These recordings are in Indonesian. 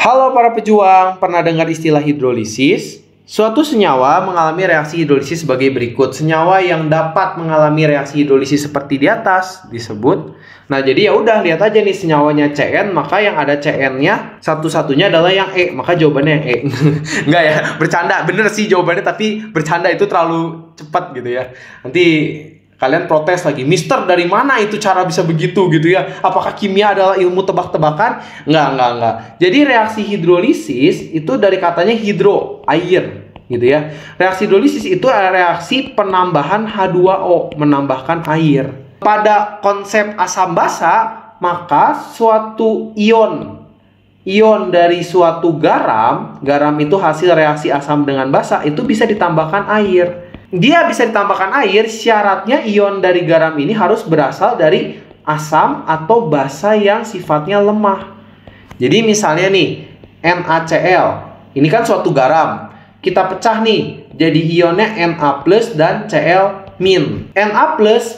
Halo para pejuang, pernah dengar istilah hidrolisis? Suatu senyawa mengalami reaksi hidrolisis sebagai berikut. Senyawa yang dapat mengalami reaksi hidrolisis seperti di atas disebut. Nah, jadi ya udah lihat aja nih senyawanya CN, maka yang ada CN-nya satu-satunya adalah yang E, maka jawabannya yang E. Enggak ya, bercanda. Bener sih jawabannya, tapi bercanda itu terlalu cepat gitu ya. Nanti kalian protes lagi, Mister dari mana itu cara bisa begitu gitu ya? Apakah kimia adalah ilmu tebak-tebakan? Enggak. Jadi reaksi hidrolisis itu dari katanya hidro, air gitu ya. Reaksi hidrolisis itu adalah reaksi penambahan H2O, menambahkan air. Pada konsep asam basa, maka suatu ion dari suatu garam itu hasil reaksi asam dengan basa, itu bisa ditambahkan air. Dia bisa ditambahkan air, syaratnya ion dari garam ini harus berasal dari asam atau basa yang sifatnya lemah. Jadi misalnya nih, NaCl, ini kan suatu garam. Kita pecah nih, jadi ionnya Na+ dan Cl-. Na+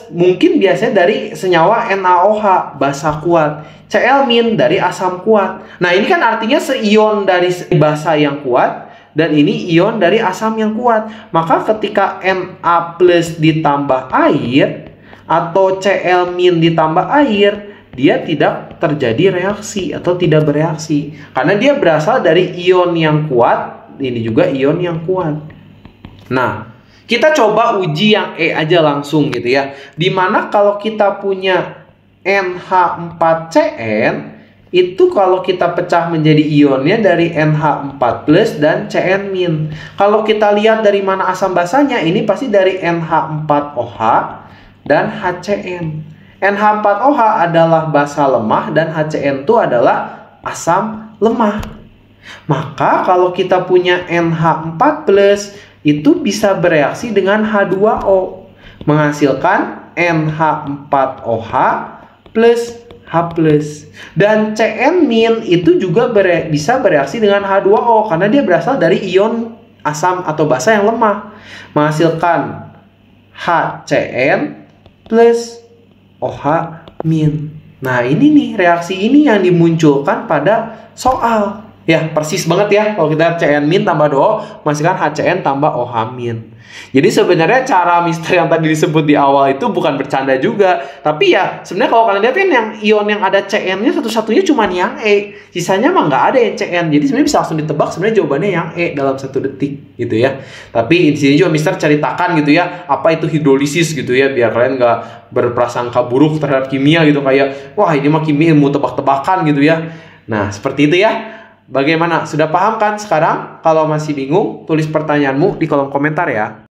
mungkin biasanya dari senyawa NaOH, basa kuat. Cl- dari asam kuat. Nah, ini kan artinya seion dari basa yang kuat, dan ini ion dari asam yang kuat. Maka ketika Na+ ditambah air atau Cl- ditambah air, dia tidak terjadi reaksi atau tidak bereaksi. Karena dia berasal dari ion yang kuat, ini juga ion yang kuat. Nah, kita coba uji yang E aja langsung gitu ya. Dimana kalau kita punya NH4Cn, itu kalau kita pecah menjadi ionnya dari NH4+ dan Cn-. Kalau kita lihat dari mana asam basanya, ini pasti dari NH4OH dan HCN. NH4OH adalah basa lemah dan HCN itu adalah asam lemah. Maka kalau kita punya NH4+, itu bisa bereaksi dengan H2O, menghasilkan NH4OH plus H+. Dan Cn- itu juga bisa bereaksi dengan H2O karena dia berasal dari ion asam atau basa yang lemah, menghasilkan HCN plus OH-. Nah, ini nih reaksi ini yang dimunculkan pada soal. Ya, persis banget ya kalau kita Cn- tambah 2O menghasilkan HCN tambah OH-. Jadi sebenarnya cara Mister yang tadi disebut di awal itu bukan bercanda juga. Tapi ya sebenarnya kalau kalian lihat kan yang ion yang ada Cn-nya satu-satunya cuma yang E. Sisanya mah nggak ada yang Cn. Jadi sebenarnya bisa langsung ditebak sebenarnya jawabannya yang E dalam 1 detik gitu ya. Tapi di sini juga Mister ceritakan gitu ya, apa itu hidrolisis gitu ya, biar kalian nggak berprasangka buruk terhadap kimia gitu kayak wah ini mah kimia ilmu tebak-tebakan gitu ya. Nah, seperti itu ya. Bagaimana? Sudah paham kan sekarang? Kalau masih bingung, tulis pertanyaanmu di kolom komentar ya.